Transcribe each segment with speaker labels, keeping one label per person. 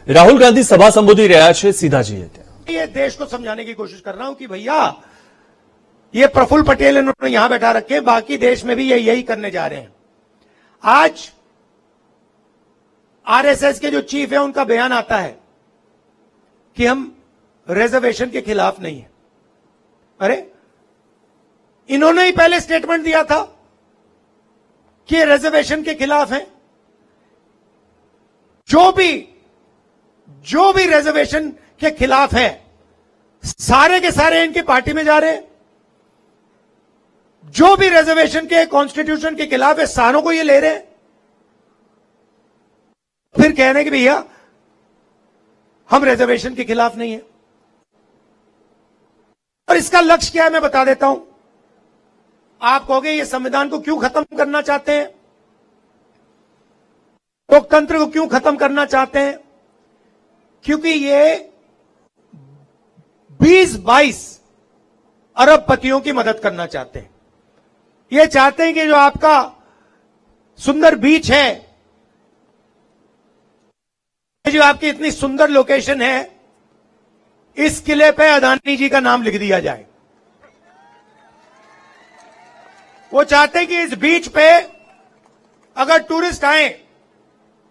Speaker 1: રાહુલ ગાંધી સભા સંબોધી રહ્યા છે, સીધા જઈએ ત્યાં।
Speaker 2: ये देश को समझाने की कोशिश कर रहा हूं कि भैया ये प्रफुल्ल पटेल इन्होंने यहां बैठा रखे, बाकी देश में भी ये यही करने जा रहे हैं। आज आरएसएस के जो चीफ है उनका बयान आता है कि हम रिजर्वेशन के खिलाफ नहीं है। अरे इन्होंने ही पहले स्टेटमेंट दिया था कि रिजर्वेशन के खिलाफ है। जो भी रिजर्वेशन के खिलाफ है सारे के सारे इनकी पार्टी में जा रहे हैं। जो भी रिजर्वेशन के कॉन्स्टिट्यूशन के खिलाफ है सारों को ये ले रहे हैं। फिर कह रहे हैं कि भैया हम रिजर्वेशन के खिलाफ नहीं है। और इसका लक्ष्य क्या है मैं बता देता हूं। आप कहोगे ये संविधान को क्यों खत्म करना चाहते हैं, लोकतंत्र को क्यों खत्म करना चाहते हैं? क्योंकि ये 20-22 अरबपतियों की मदद करना चाहते हैं। ये चाहते हैं कि जो आपका सुंदर बीच है, जो आपकी इतनी सुंदर लोकेशन है, इस किले पे अदानी जी का नाम लिख दिया जाए। वो चाहते हैं कि इस बीच पे अगर टूरिस्ट आए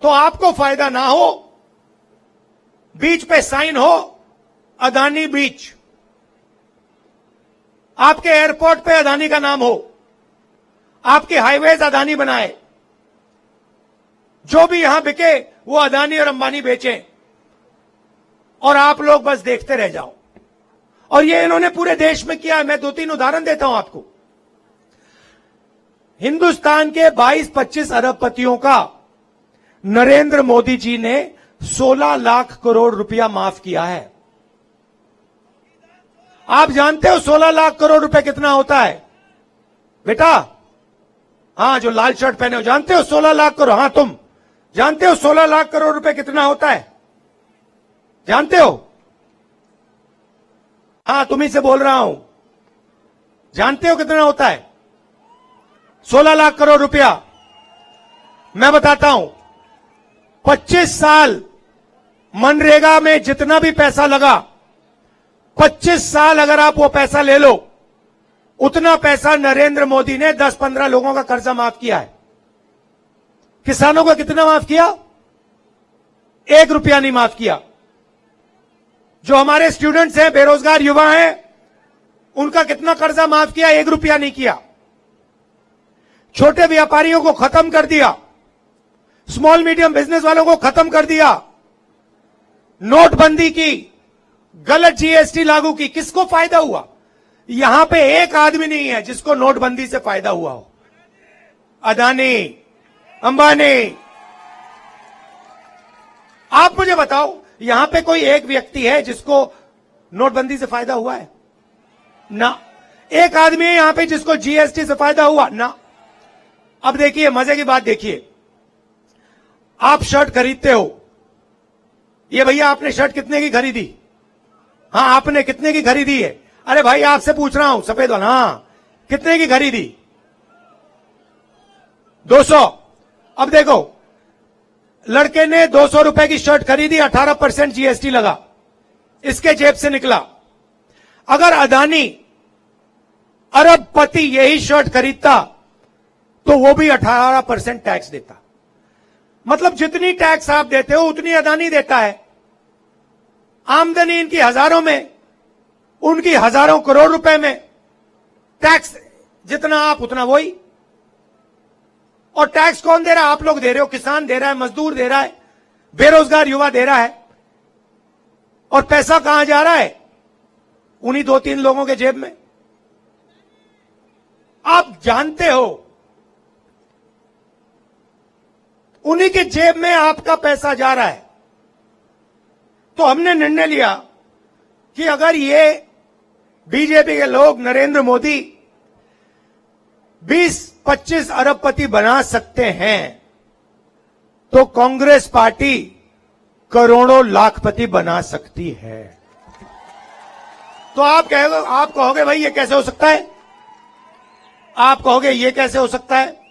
Speaker 2: तो आपको फायदा ना हो, बीच पे साइन हो अदानी बीच, आपके एयरपोर्ट पे अदानी का नाम हो, आपके हाईवेज अदानी बनाए, जो भी यहां बिके वो अदानी और अंबानी बेचें और आप लोग बस देखते रह जाओ। और ये इन्होंने पूरे देश में किया है। मैं 2-3 उदाहरण देता हूं आपको। हिंदुस्तान के 22-25 अरबपतियों का नरेंद्र मोदी जी ने 16 लाख करोड़ रुपया माफ किया है। आप जानते हो 16 लाख करोड़ रुपए कितना होता है बेटा? हां, जो लाल शर्ट पहने हो, जानते हो 16 लाख करोड़? हां, तुम जानते हो 16 लाख करोड़ रुपए कितना होता है? जानते हो? हां, तुम्ही से बोल रहा हूं। जानते हो कितना होता है 16 लाख करोड़ रुपया? मैं बताता हूं। 25 साल मनरेगा में जितना भी पैसा लगा, 25 साल अगर आप वो पैसा ले लो, उतना पैसा नरेंद्र मोदी ने 10-15 लोगों का कर्जा माफ किया है। किसानों का कितना माफ किया? 1 रुपया नहीं माफ किया। जो हमारे स्टूडेंट्स हैं, बेरोजगार युवा हैं, उनका कितना कर्जा माफ किया? 1 रुपया नहीं किया। छोटे व्यापारियों को खत्म कर दिया, स्मॉल मीडियम बिजनेस वालों को खत्म कर दिया, नोटबंदी की, गलत जीएसटी लागू की। किसको फायदा हुआ? यहां पे एक आदमी नहीं है जिसको नोटबंदी से फायदा हुआ हो। अदानी, अंबानी। आप मुझे बताओ, यहां पे कोई एक व्यक्ति है जिसको नोटबंदी से फायदा हुआ है? ना। एक आदमी है यहां पे जिसको जीएसटी से फायदा हुआ? ना। अब देखिए, मजे की बात देखिए। आप शर्ट खरीदते हो, ये भैया आपने शर्ट कितने की खरीदी? हां, आपने कितने की खरीदी है? अरे भाई आपसे पूछ रहा हूं, सफेद वाला। हां, कितने की खरीदी? 200। अब देखो, लड़के ने 200 रुपए की शर्ट खरीदी, 18% जीएसटी लगा, इसके जेब से निकला। अगर अदानी अरबपति यही शर्ट खरीदता तो वो भी 18% टैक्स देता। मतलब जितनी टैक्स आप देते हो उतनी अदानी देता है। आमदनी इनकी हजारों में, उनकी हजारों करोड़ रुपए में। टैक्स जितना आप उतना वही। और टैक्स कौन दे रहा है? आप लोग दे रहे हो। किसान दे रहा है, मजदूर दे रहा है, बेरोजगार युवा दे रहा है। और पैसा कहां जा रहा है? उन्हीं 2-3 लोगों के जेब में। आप जानते हो, उन्हीं के जेब में आपका पैसा जा रहा है। तो हमने निर्णय लिया कि अगर ये बीजेपी के लोग नरेंद्र मोदी 20-25 अरबपति बना सकते हैं तो कांग्रेस पार्टी करोड़ों लाखपति बना सकती है। तो आप कहोगे भाई ये कैसे हो सकता है? आप कहोगे ये कैसे हो सकता है?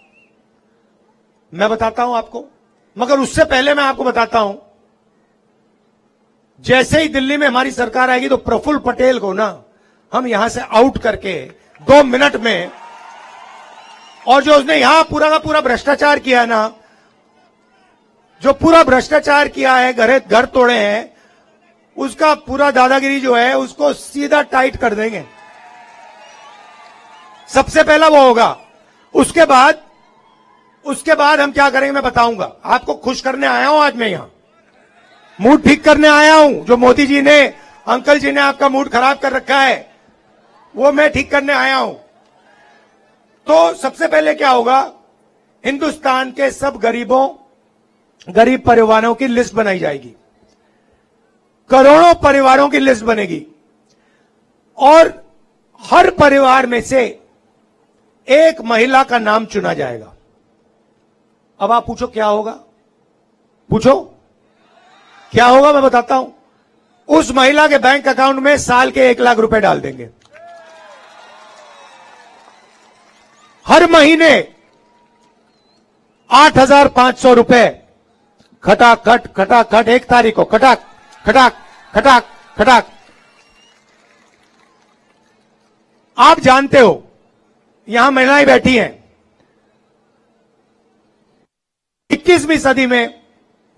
Speaker 2: मैं बताता हूं आपको, मगर उससे पहले मैं आपको बताता हूं जैसे ही दिल्ली में हमारी सरकार आएगी तो प्रफुल्ल पटेल को ना हम यहां से आउट करके 2 मिनट में, और जो उसने यहां पूरा का पूरा भ्रष्टाचार किया है ना, जो पूरा भ्रष्टाचार किया है, घर तोड़े हैं, उसका पूरा दादागिरी जो है उसको सीधा टाइट कर देंगे। सबसे पहला वो होगा। उसके बाद हम क्या करेंगे मैं बताऊंगा। आपको खुश करने आया हूं आज मैं यहां, मूड ठीक करने आया हूं। जो मोदी जी ने, अंकल जी ने आपका मूड खराब कर रखा है, वो मैं ठीक करने आया हूं। तो सबसे पहले क्या होगा, हिंदुस्तान के सब गरीब परिवारों की लिस्ट बनाई जाएगी, करोड़ों परिवारों की लिस्ट बनेगी, और हर परिवार में से एक महिला का नाम चुना जाएगा। अब आप पूछो क्या होगा, पूछो क्या होगा, मैं बताता हूं। उस महिला के बैंक अकाउंट में साल के 1 लाख रुपए डाल देंगे। हर महीने 8,500 रुपए खटाखट 1 तारीख को खटाक खटाक खटाक खटाक। आप जानते हो यहां महिलाएं बैठी हैं, 21वीं सदी में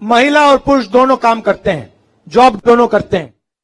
Speaker 2: महिला और पुरुष दोनों काम करते हैं, जॉब दोनों करते हैं।